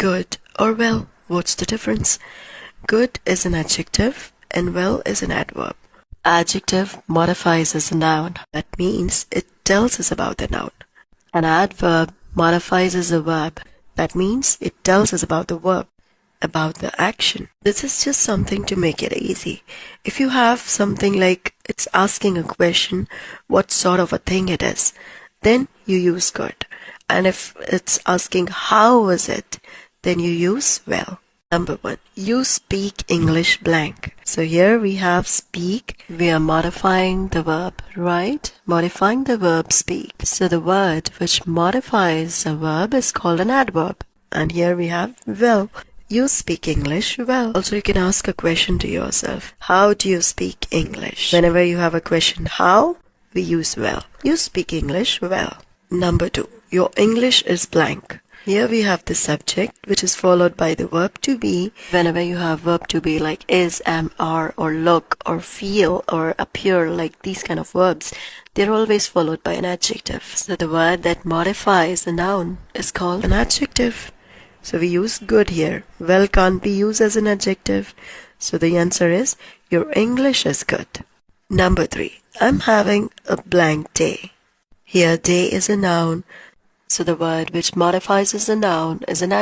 Good or well, what's the difference? Good is an adjective and well is an adverb. Adjective modifies as a noun. That means it tells us about the noun. An adverb modifies as a verb. That means it tells us about the verb, about the action. This is just something to make it easy. If you have something like it's asking a question, what sort of a thing it is, then you use good. And if it's asking how is it, then you use well. Number 1, you speak English blank. So here we have speak. We are modifying the verb, right? Modifying the verb speak. So the word which modifies a verb is called an adverb. And here we have well. You speak English well. Also, you can ask a question to yourself. How do you speak English? Whenever you have a question, how, we use well. You speak English well. Number 2, your English is blank. Here we have the subject, which is followed by the verb to be. Whenever you have verb to be like is, am, are, or look, or feel, or appear, like these kind of verbs, they're always followed by an adjective. So the word that modifies a noun is called an adjective. So we use good here. Well can't be used as an adjective. So the answer is, your English is good. Number 3, I'm having a blank day. Here day is a noun. So the word which modifies as a noun is an adjective.